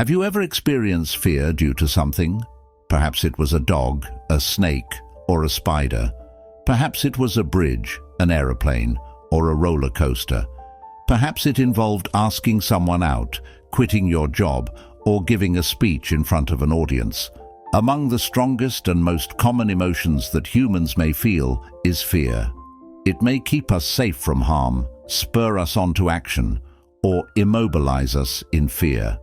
Have you ever experienced fear due to something? Perhaps it was a dog, a snake, or a spider. Perhaps it was a bridge, an aeroplane, or a roller coaster. Perhaps it involved asking someone out, quitting your job, or giving a speech in front of an audience. Among the strongest and most common emotions that humans may feel is fear. It may keep us safe from harm, spur us on to action, or immobilize us in fear.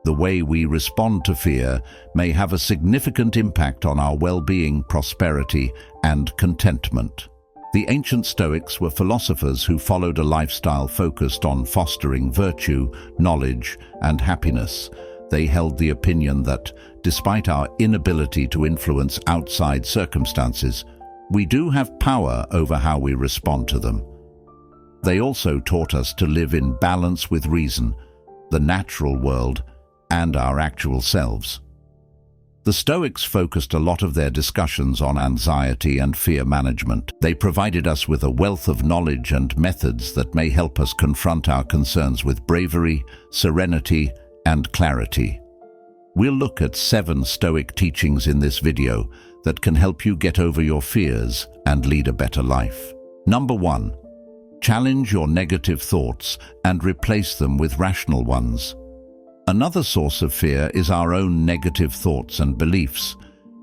The way we respond to fear may have a significant impact on our well-being, prosperity, and contentment. The ancient Stoics were philosophers who followed a lifestyle focused on fostering virtue, knowledge, and happiness. They held the opinion that, despite our inability to influence outside circumstances, we do have power over how we respond to them. They also taught us to live in balance with reason, the natural world, and our actual selves. The Stoics focused a lot of their discussions on anxiety and fear management. They provided us with a wealth of knowledge and methods that may help us confront our concerns with bravery, serenity, and clarity. We'll look at 7 Stoic teachings in this video that can help you get over your fears and lead a better life. Number 1. Challenge your negative thoughts and replace them with rational ones. Another source of fear is our own negative thoughts and beliefs.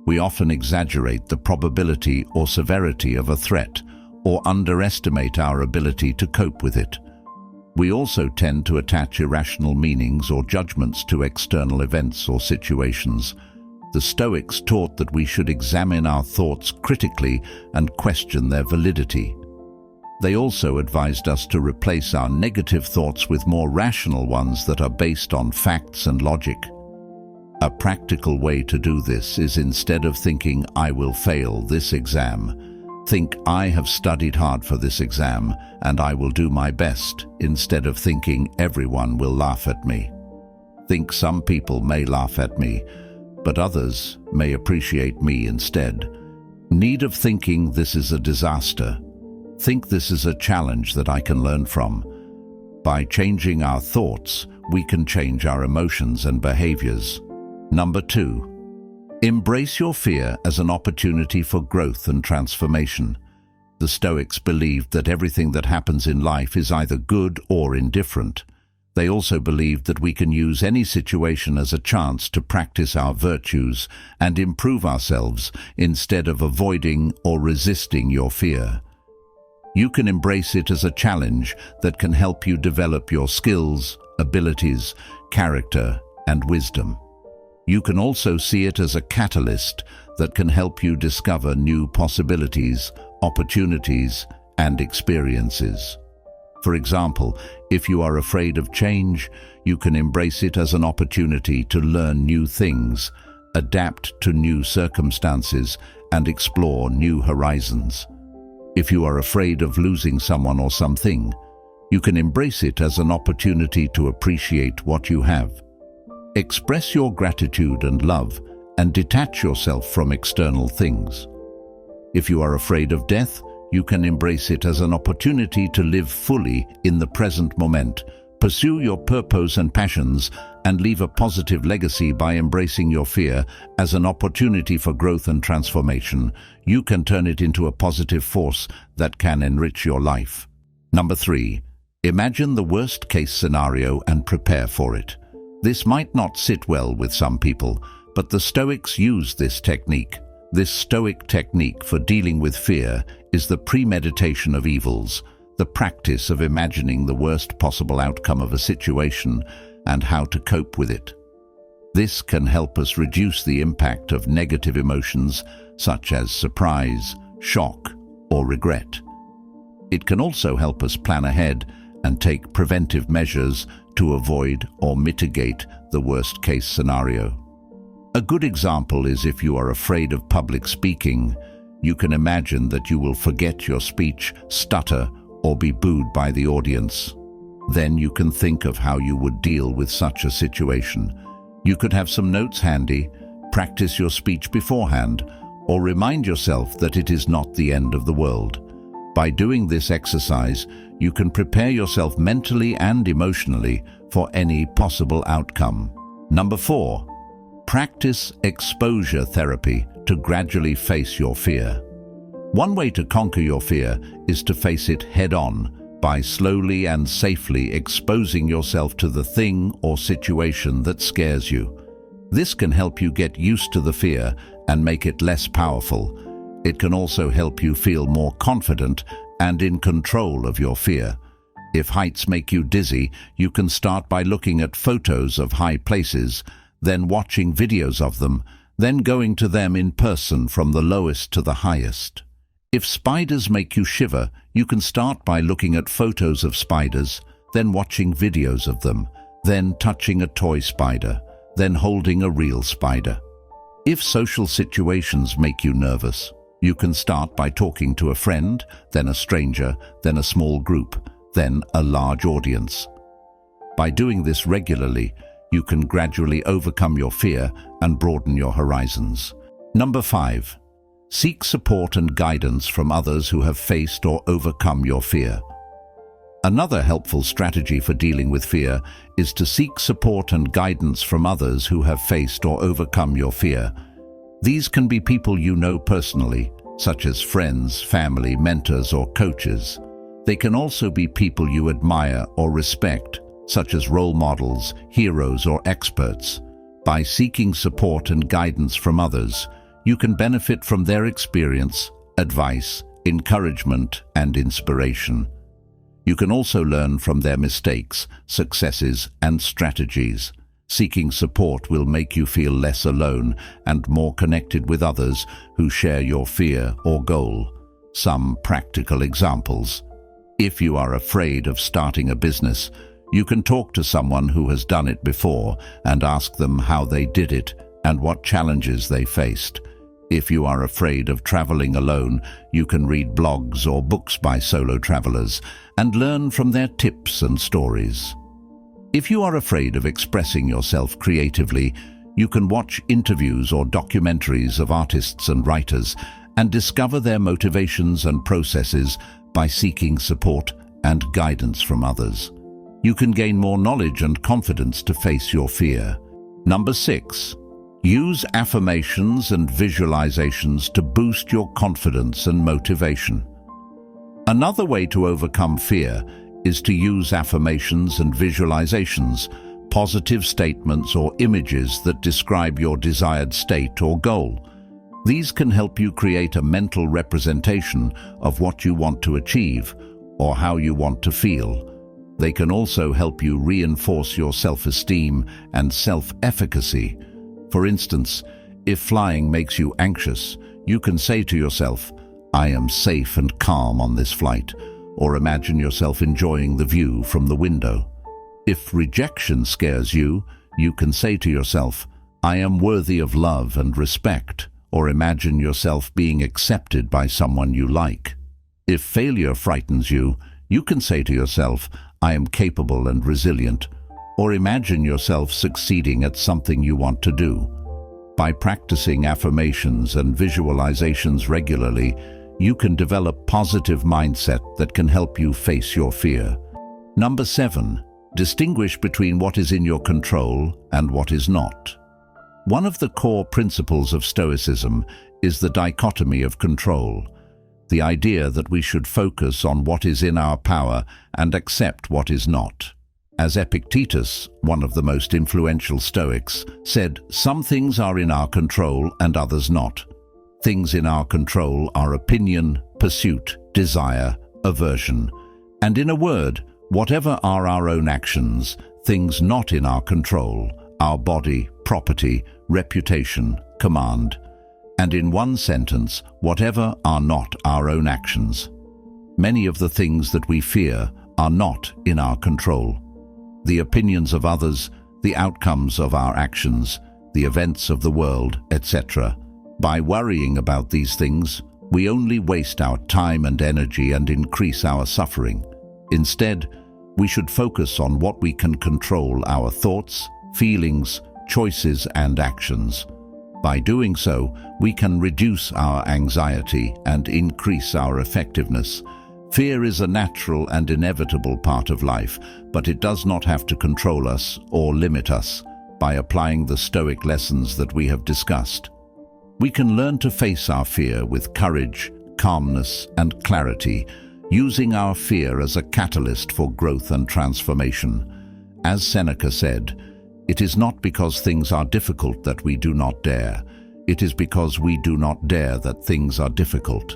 We often exaggerate the probability or severity of a threat or underestimate our ability to cope with it. We also tend to attach irrational meanings or judgments to external events or situations. The Stoics taught that we should examine our thoughts critically and question their validity. They also advised us to replace our negative thoughts with more rational ones that are based on facts and logic. A practical way to do this is, instead of thinking, "I will fail this exam," think, "I have studied hard for this exam and I will do my best," instead of thinking, "Everyone will laugh at me." Think, "Some people may laugh at me, but others may appreciate me instead." Need of thinking, "This is a disaster." Think, "This is a challenge that I can learn from." By changing our thoughts, we can change our emotions and behaviors. Number 2. Embrace your fear as an opportunity for growth and transformation. The Stoics believed that everything that happens in life is either good or indifferent. They also believed that we can use any situation as a chance to practice our virtues and improve ourselves instead of avoiding or resisting your fear. You can embrace it as a challenge that can help you develop your skills, abilities, character, and wisdom. You can also see it as a catalyst that can help you discover new possibilities, opportunities, and experiences. For example, if you are afraid of change, you can embrace it as an opportunity to learn new things, adapt to new circumstances, and explore new horizons. If you are afraid of losing someone or something, you can embrace it as an opportunity to appreciate what you have. Express your gratitude and love and detach yourself from external things. If you are afraid of death, you can embrace it as an opportunity to live fully in the present moment, pursue your purpose and passions, and leave a positive legacy. By embracing your fear as an opportunity for growth and transformation, you can turn it into a positive force that can enrich your life. Number 3. Imagine the worst-case scenario and prepare for it. This might not sit well with some people, but the Stoics used this technique. This Stoic technique for dealing with fear is the premeditation of evils, the practice of imagining the worst possible outcome of a situation and how to cope with it. This can help us reduce the impact of negative emotions such as surprise, shock, or regret. It can also help us plan ahead and take preventive measures to avoid or mitigate the worst-case scenario. A good example is, if you are afraid of public speaking, you can imagine that you will forget your speech, stutter, or be booed by the audience. Then you can think of how you would deal with such a situation. You could have some notes handy, practice your speech beforehand, or remind yourself that it is not the end of the world. By doing this exercise, you can prepare yourself mentally and emotionally for any possible outcome. Number 4. Practice exposure therapy to gradually face your fear. One way to conquer your fear is to face it head-on by slowly and safely exposing yourself to the thing or situation that scares you. This can help you get used to the fear and make it less powerful. It can also help you feel more confident and in control of your fear. If heights make you dizzy, you can start by looking at photos of high places, then watching videos of them, then going to them in person from the lowest to the highest. If spiders make you shiver, you can start by looking at photos of spiders, then watching videos of them, then touching a toy spider, then holding a real spider. If social situations make you nervous, you can start by talking to a friend, then a stranger, then a small group, then a large audience. By doing this regularly, you can gradually overcome your fear and broaden your horizons. Number 5. Seek support and guidance from others who have faced or overcome your fear. Another helpful strategy for dealing with fear is to seek support and guidance from others who have faced or overcome your fear. These can be people you know personally, such as friends, family, mentors, or coaches. They can also be people you admire or respect, such as role models, heroes, or experts. By seeking support and guidance from others, you can benefit from their experience, advice, encouragement, and inspiration. You can also learn from their mistakes, successes, and strategies. Seeking support will make you feel less alone and more connected with others who share your fear or goal. Some practical examples. If you are afraid of starting a business, you can talk to someone who has done it before and ask them how they did it and what challenges they faced. If you are afraid of traveling alone, you can read blogs or books by solo travelers and learn from their tips and stories. If you are afraid of expressing yourself creatively, you can watch interviews or documentaries of artists and writers and discover their motivations and processes by seeking support and guidance from others. You can gain more knowledge and confidence to face your fear. Number 6. Use affirmations and visualizations to boost your confidence and motivation. Another way to overcome fear is to use affirmations and visualizations, positive statements or images that describe your desired state or goal. These can help you create a mental representation of what you want to achieve or how you want to feel. They can also help you reinforce your self-esteem and self-efficacy. For instance, if flying makes you anxious, you can say to yourself, "I am safe and calm on this flight," or imagine yourself enjoying the view from the window. If rejection scares you, you can say to yourself, "I am worthy of love and respect," or imagine yourself being accepted by someone you like. If failure frightens you, you can say to yourself, "I am capable and resilient," or imagine yourself succeeding at something you want to do. By practicing affirmations and visualizations regularly, you can develop positive mindset that can help you face your fear. Number 7. Distinguish between what is in your control and what is not. One of the core principles of Stoicism is the dichotomy of control, the idea that we should focus on what is in our power and accept what is not. As Epictetus, one of the most influential Stoics, said, "Some things are in our control and others not. Things in our control are opinion, pursuit, desire, aversion. And in a word, whatever are our own actions, things not in our control, our body, property, reputation, command. And in one sentence, whatever are not our own actions. Many of the things that we fear are not in our control. The opinions of others, the outcomes of our actions, the events of the world, etc. By worrying about these things, we only waste our time and energy and increase our suffering. Instead, we should focus on what we can control: our thoughts, feelings, choices, and actions. By doing so, we can reduce our anxiety and increase our effectiveness. Fear is a natural and inevitable part of life, but it does not have to control us or limit us. by applying the Stoic lessons that we have discussed. We can learn to face our fear with courage, calmness, and clarity, using our fear as a catalyst for growth and transformation. As Seneca said, "It is not because things are difficult that we do not dare. It is because we do not dare that things are difficult."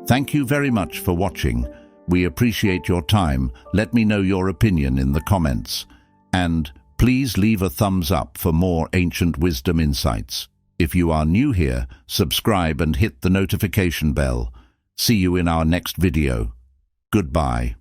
Thank you very much for watching. We appreciate your time. Let me know your opinion in the comments. And please leave a thumbs up for more ancient wisdom insights. If you are new here, subscribe and hit the notification bell. See you in our next video. Goodbye.